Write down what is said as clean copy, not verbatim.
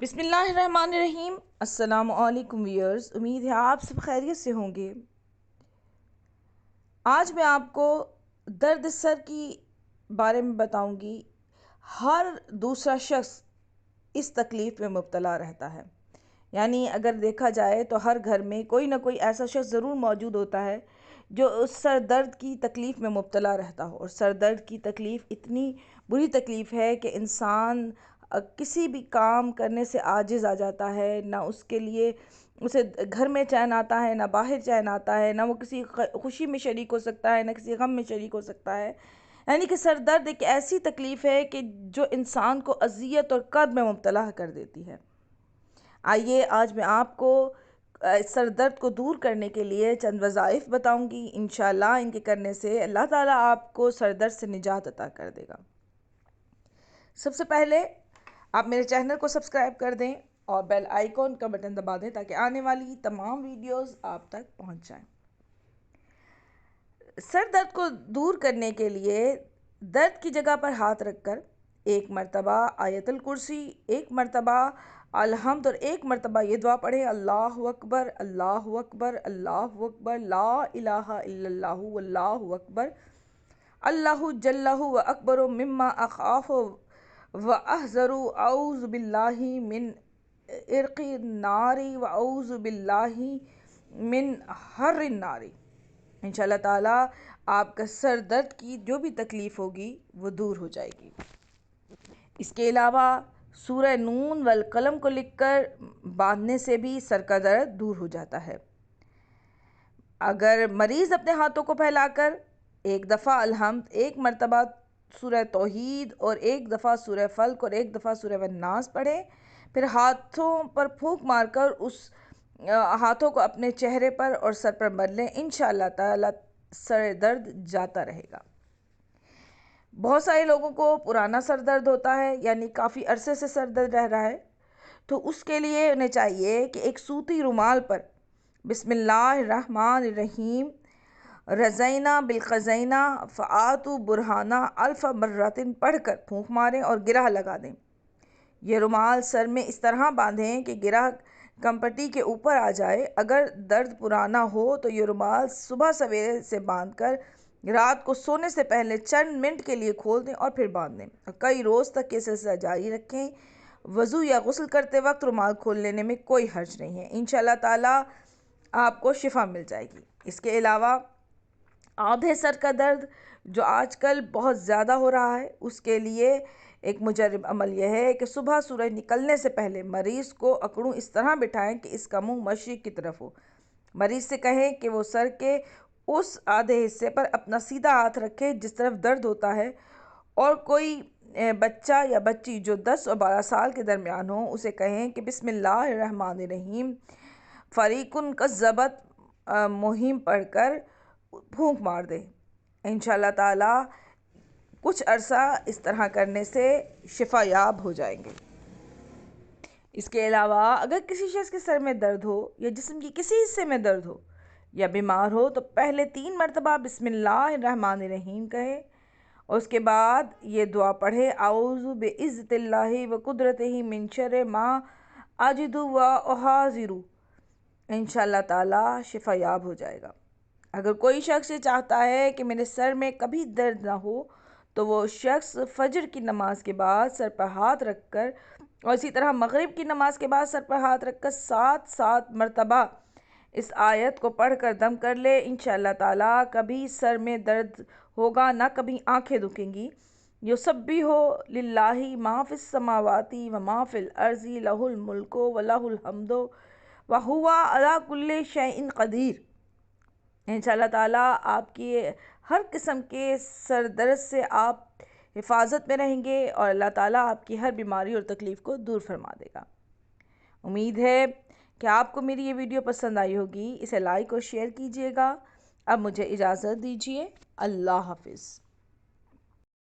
بسم اللہ الرحمن الرحیم۔ السلام علیکم ویئرز، امید ہے آپ سب خیریت سے ہوں گے۔ آج میں آپ کو درد سر کی بارے میں بتاؤں گی۔ ہر دوسرا شخص اس تکلیف میں مبتلا رہتا ہے، یعنی اگر دیکھا جائے تو ہر گھر میں کوئی نہ کوئی ایسا شخص ضرور موجود ہوتا ہے جو اس سر درد کی تکلیف میں مبتلا رہتا ہو۔ اور سر درد کی تکلیف اتنی بری تکلیف ہے کہ انسان کسی بھی کام کرنے سے عاجز آ جاتا ہے، نہ اس کے لیے اسے گھر میں چین آتا ہے، نہ باہر چین آتا ہے، نہ وہ کسی خوشی میں شریک ہو سکتا ہے، نہ کسی غم میں شریک ہو سکتا ہے۔ یعنی کہ سر درد ایک ایسی تکلیف ہے کہ جو انسان کو اذیت اور کرب میں مبتلا کر دیتی ہے۔ آئیے آج میں آپ کو سر درد کو دور کرنے کے لیے چند وظائف بتاؤں گی۔ انشاءاللہ ان کے کرنے سے اللہ تعالیٰ آپ کو سر درد سے نجات عطا کر دے گا۔ سب سے پہلے آپ میرے چینل کو سبسکرائب کر دیں اور بیل آئیکن کا بٹن دبا دیں تاکہ آنے والی تمام ویڈیوز آپ تک پہنچ جائیں۔ سر درد کو دور کرنے کے لیے درد کی جگہ پر ہاتھ رکھ کر ایک مرتبہ آیت الکرسی، ایک مرتبہ الحمد اور ایک مرتبہ یہ دعا پڑھیں: اللہ اکبر، اللہ اکبر، اللہ اکبر، لا الہ الا اللہ واللہ اکبر، اللہ جلہ و اکبر مما اخاف و احذر، اعوذ باللہ من عرق النار و اعوذ باللہ من حر النار۔ انشاءاللہ تعالیٰ آپ کا سر درد کی جو بھی تکلیف ہوگی وہ دور ہو جائے گی۔ اس کے علاوہ سورہ نون والقلم کو لکھ کر باندھنے سے بھی سر کا درد دور ہو جاتا ہے۔ اگر مریض اپنے ہاتھوں کو پھیلا کر ایک دفعہ الحمد، ایک مرتبہ سورہ توحید اور ایک دفعہ سورہ فلق اور ایک دفعہ سورہ والناس پڑھیں، پھر ہاتھوں پر پھونک مار کر اس ہاتھوں کو اپنے چہرے پر اور سر پر مل لیں، انشاءاللہ تعالیٰ سر درد جاتا رہے گا۔ بہت سارے لوگوں کو پرانا سر درد ہوتا ہے، یعنی کافی عرصے سے سر درد رہ رہا ہے، تو اس کے لیے انہیں چاہیے کہ ایک سوتی رومال پر بسم اللہ الرحمن الرحیم رضینہ بالخزینہ فآتوا برہانہ الف مرتن پڑھ کر پھونک ماریں اور گرہ لگا دیں۔ یہ رومال سر میں اس طرح باندھیں کہ گرہ کمپٹی کے اوپر آ جائے۔ اگر درد پرانا ہو تو یہ رومال صبح سویرے سے باندھ کر رات کو سونے سے پہلے چند منٹ کے لیے کھول دیں اور پھر باندھ دیں اور کئی روز تک یہ سلسلہ جاری رکھیں۔ وضو یا غسل کرتے وقت رومال کھول لینے میں کوئی حرج نہیں ہے، انشاءاللہ تعالیٰ آپ کو شفا مل جائے گی۔ اس کے علاوہ آدھے سر کا درد جو آج کل بہت زیادہ ہو رہا ہے، اس کے لیے ایک مجرب عمل یہ ہے کہ صبح سورج نکلنے سے پہلے مریض کو اکڑوں اس طرح بٹھائیں کہ اس کا منہ مشرق کی طرف ہو۔ مریض سے کہیں کہ وہ سر کے اس آدھے حصے پر اپنا سیدھا ہاتھ رکھے جس طرف درد ہوتا ہے، اور کوئی بچہ یا بچی جو 10 اور 12 سال کے درمیان ہو اسے کہیں کہ بسم اللہ الرحمن الرحیم فریقٌ کذبت مہم پڑھ کر پھونک مار دے۔ انشاءاللہ تعالیٰ کچھ عرصہ اس طرح کرنے سے شفا یاب ہو جائیں گے۔ اس کے علاوہ اگر کسی شخص کے سر میں درد ہو یا جسم کی کسی حصے میں درد ہو یا بیمار ہو تو پہلے 3 مرتبہ بسم اللہ الرحمن الرحیم کہے اور اس کے بعد یہ دعا پڑھے: اعوذ بعزت اللہ و قدرتہ من شر ما اجد و احاذر۔ انشاءاللہ تعالیٰ شفا یاب ہو جائے گا۔ اگر کوئی شخص یہ چاہتا ہے کہ میرے سر میں کبھی درد نہ ہو تو وہ شخص فجر کی نماز کے بعد سر پر ہاتھ رکھ کر اور اسی طرح مغرب کی نماز کے بعد سر پر ہاتھ رکھ کر 7 مرتبہ اس آیت کو پڑھ کر دم کر لے، انشاءاللہ تعالیٰ کبھی سر میں درد ہوگا نہ کبھی آنکھیں دکھیں گی۔ یسبح للہ ما فی السماوات و ما فی الارض لہ الملک و لہ الحمد وہو علی کل شیء قدیر۔ انشاءاللہ تعالیٰ آپ کی ہر قسم کے سر درد سے آپ حفاظت میں رہیں گے اور اللہ تعالیٰ آپ کی ہر بیماری اور تکلیف کو دور فرما دے گا۔ امید ہے کہ آپ کو میری یہ ویڈیو پسند آئی ہوگی، اسے لائک اور شیئر کیجیے گا۔ اب مجھے اجازت دیجیے، اللہ حافظ۔